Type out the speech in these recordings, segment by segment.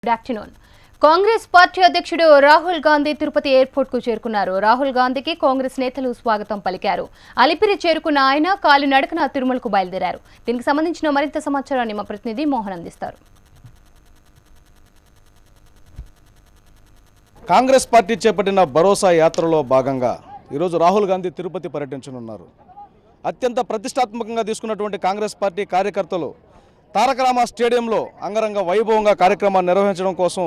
Good afternoon. Congress party అధ్యక్షుడు Rahul Gandhi Tirupati airport కు చేరుకున్నారు. రాహుల్ గాంధీకి కాంగ్రెస్ నేతలు స్వాగతం పలికారు. అలిపిరి చేరుకున్న ఆయన కాలినడకన తిరుమలకు బయలుదేరారు. దీనికి సంబంధించిన మరింత సమాచారాన్ని మా ప్రతినిధి మోహన్ అందిస్తారు. కాంగ్రెస్ పార్టీ చేపట్టిన భరోసా యాత్రలో భాగంగా ఈరోజు రాహుల్ గాంధీ తిరుపతి పర్యటించనున్నారు. అత్యంత ప్రతిష్టాత్మకంగా తీసుకున్నటువంటి కాంగ్రెస్ పార్టీ కార్యకర్తలు తారక రామ స్టేడియంలో అంగరంగ వైభవంగా కార్యక్రమాన్ని నిర్వహించడం కోసం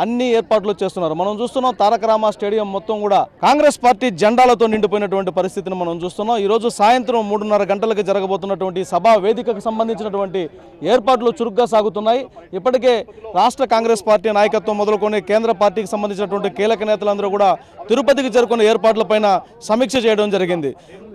అన్ని ఏర్పాట్లు చేస్తున్నారు. మనం చూస్తున్నాం తారక రామ స్టేడియం మొత్తం కూడా కాంగ్రెస్ పార్టీ జెండాలతో నిండిపోయినటువంటి పరిస్థితిని మనం చూస్తున్నాం. ఈరోజు సాయంత్రం 3:30 గంటలకు జరగబోతున్నటువంటి సభా వేదికకు సంబంధించినటువంటి ఏర్పాట్లు చురుగ్గా సాగుతున్నాయి. ఇప్పటికే రాష్ట్ర కాంగ్రెస్ పార్టీ నాయకత్వం మొదలుకొని కేంద్ర పార్టీకి సంబంధించినటువంటి కీలక నేతలందరూ కూడా తిరుపతికి చేరుకున్న ఏర్పాట్లపైన సమీక్ష చేయడం జరిగింది.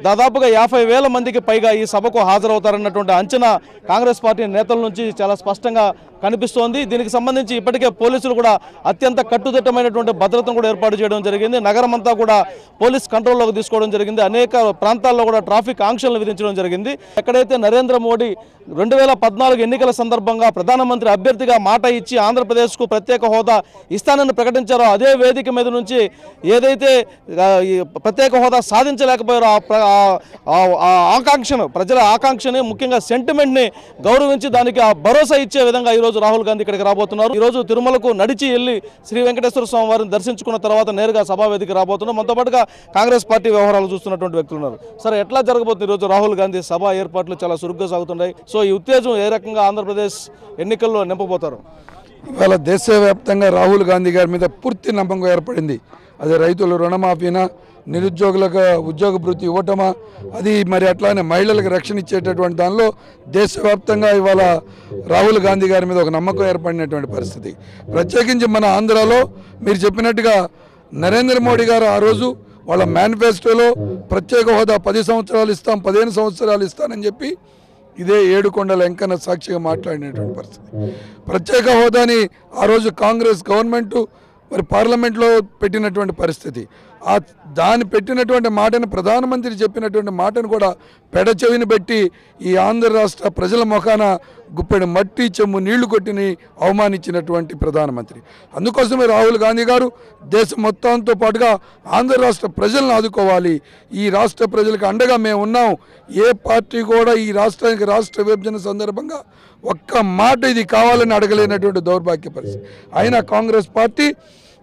దాదాపుగా 50,000 మందికి పైగా ఈ సభకు హాజరవుతారన్నటువంటి అంచనా కాంగ్రెస్ పార్టీ నేతల నుంచి చాలా స్పష్టంగా కనిపిస్తోంది. దీనికి సంబంధించి ఇప్పటికే పోలీసులు కూడా అత్యంత కట్టుదిట్టమైనటువంటి భద్రతను కూడా ఏర్పాటు చేయడం జరిగింది. నగరం అంతా కూడా పోలీస్ కంట్రోల్లోకి తీసుకోవడం జరిగింది. అనేక ప్రాంతాల్లో కూడా ట్రాఫిక్ ఆంక్షలు విధించడం జరిగింది. ఎక్కడైతే నరేంద్ర మోడీ 2014 ఎన్నికల సందర్భంగా ప్రధానమంత్రి అభ్యర్థిగా మాట ఇచ్చి ఆంధ్రప్రదేశ్కు ప్రత్యేక హోదా ఇస్తానని ప్రకటించారో అదే వేదిక మీద నుంచి ఏదైతే ప్రత్యేక హోదా సాధించలేకపోయారో ఆ ఆకాంక్షను, ప్రజల ఆకాంక్షని, ముఖ్యంగా సెంటిమెంట్ని గౌరవించి దానికి ఆ భరోసా ఇచ్చే విధంగా ఈరోజు రాహుల్ గాంధీ ఇక్కడికి రాబోతున్నారు. ఈరోజు తిరుమలకు నడిచి వెళ్ళి శ్రీ వెంకటేశ్వర స్వామి వారిని దర్శించుకున్న తర్వాత నేరుగా సభావేదికి రాబోతున్నారు. మనతో పాటుగా కాంగ్రెస్ పార్టీ వ్యవహారాలు చూస్తున్నటువంటి వ్యక్తులు ఉన్నారు. సరే, ఎట్లా జరగబోతుంది ఈరోజు రాహుల్ గాంధీ సభ ఏర్పాట్లు చాలా చురుగ్గా సాగుతున్నాయి. సో ఈ ఉత్తేజం ఏ రకంగా ఆంధ్రప్రదేశ్ ఎన్నికల్లో నింపబోతారు? ఇవాళ దేశవ్యాప్తంగా రాహుల్ గాంధీ గారి మీద పూర్తి నమ్మకం ఏర్పడింది. అది రైతుల రుణమాఫీనా, నిరుద్యోగులకు ఉద్యోగ భృతి ఇవ్వటమా, అది మరి అట్లానే మహిళలకు రక్షణ ఇచ్చేటటువంటి దానిలో దేశవ్యాప్తంగా ఇవాళ రాహుల్ గాంధీ గారి మీద ఒక నమ్మకం ఏర్పడినటువంటి పరిస్థితి. ప్రత్యేకించి మన ఆంధ్రాలో మీరు చెప్పినట్టుగా నరేంద్ర మోడీ గారు ఆ రోజు వాళ్ళ మేనిఫెస్టోలో ప్రత్యేక హోదా 10 సంవత్సరాలు ఇస్తాం, 15 సంవత్సరాలు ఇస్తానని చెప్పి ఇదే ఏడుకొండల వెంకన్న సాక్షిగా మాట్లాడినటువంటి పరిస్థితి. ప్రత్యేక హోదాని ఆ రోజు కాంగ్రెస్ గవర్నమెంటు మరి పార్లమెంట్లో పెట్టినటువంటి పరిస్థితి. దాన్ని పెట్టినటువంటి మాటను, ప్రధానమంత్రి చెప్పినటువంటి మాటను కూడా పెడచెవిని పెట్టి ఈ ఆంధ్ర రాష్ట్ర ప్రజల ముఖాన గుప్పెడు మట్టి చెమ్ము నీళ్లు కొట్టిని అవమానించినటువంటి ప్రధానమంత్రి. అందుకోసమే రాహుల్ గాంధీ గారు దేశం మొత్తంతో పాటుగా ఆంధ్ర రాష్ట్ర ప్రజలను ఆదుకోవాలి, ఈ రాష్ట్ర ప్రజలకు అండగా మేము ఉన్నాం, ఏ పార్టీ కూడా ఈ రాష్ట్రానికి రాష్ట్ర విభజన సందర్భంగా ఒక్క మాట ఇది కావాలని అడగలేనటువంటి దౌర్భాగ్య పరిస్థితి. అయినా కాంగ్రెస్ పార్టీ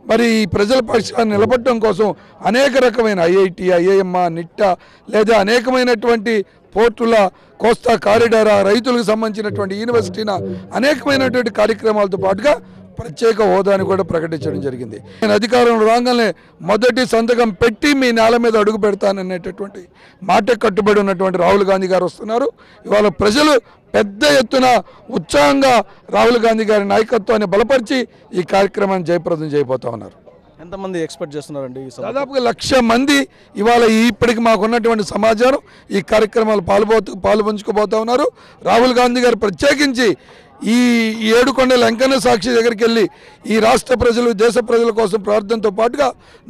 మరి ఈ ప్రజల పక్షాన్ని నిలబడటం కోసం అనేక రకమైన ఐఐటి, ఐఐఎంఆ, నిట్టా లేదా అనేకమైనటువంటి పోర్టుల, కోస్తా కారిడారా, రైతులకు సంబంధించినటువంటి యూనివర్సిటీన అనేకమైనటువంటి కార్యక్రమాలతో పాటుగా ప్రత్యేక హోదాని కూడా ప్రకటించడం జరిగింది. నేను అధికారంలో రాగానే మొదటి సంతకం పెట్టి మీ నేల మీద అడుగు పెడతాననేటటువంటి మాట కట్టుబడి ఉన్నటువంటి రాహుల్ గాంధీ గారు వస్తున్నారు. ఇవాళ ప్రజలు పెద్ద ఎత్తున ఉత్సాహంగా రాహుల్ గాంధీ గారి నాయకత్వాన్ని బలపరిచి ఈ కార్యక్రమాన్ని జయప్రదం చేయబోతా ఉన్నారు. ఎంతమంది ఎక్స్పెక్ట్ చేస్తున్నారండి? దాదాపుగా 1,00,000 మంది ఇవాళ ఇప్పటికి మాకున్నటువంటి సమాచారం ఈ కార్యక్రమాలు పాల్పంచుకోబోతా ఉన్నారు. రాహుల్ గాంధీ గారు ప్రత్యేకించి ఈ ఏడుకొండల వెంకన్న సాక్షి దగ్గరికి వెళ్ళి ఈ రాష్ట్ర ప్రజలు, దేశ ప్రజల కోసం ప్రార్థనతో పాటుగా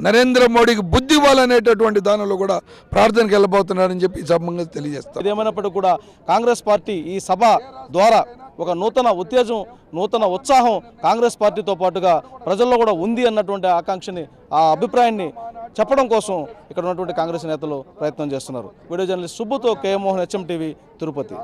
నరేంద్ర మోడీకి బుద్ధి ఇవ్వాలనేటటువంటి దానిలో కూడా ప్రార్థనకు వెళ్ళబోతున్నారని చెప్పి ఈ సభంగా తెలియజేస్తారు. ఏమైనప్పటికీ కూడా కాంగ్రెస్ పార్టీ ఈ సభ ద్వారా ఒక నూతన ఉత్తేజం, నూతన ఉత్సాహం కాంగ్రెస్ పార్టీతో పాటుగా ప్రజల్లో కూడా ఉంది అన్నటువంటి ఆకాంక్షని, ఆ అభిప్రాయాన్ని చెప్పడం కోసం ఇక్కడ ఉన్నటువంటి కాంగ్రెస్ నేతలు ప్రయత్నం చేస్తున్నారు. వీడియో జర్నలిస్ట్ సుబ్బుతో కే మోహన్, HM TV, తిరుపతి.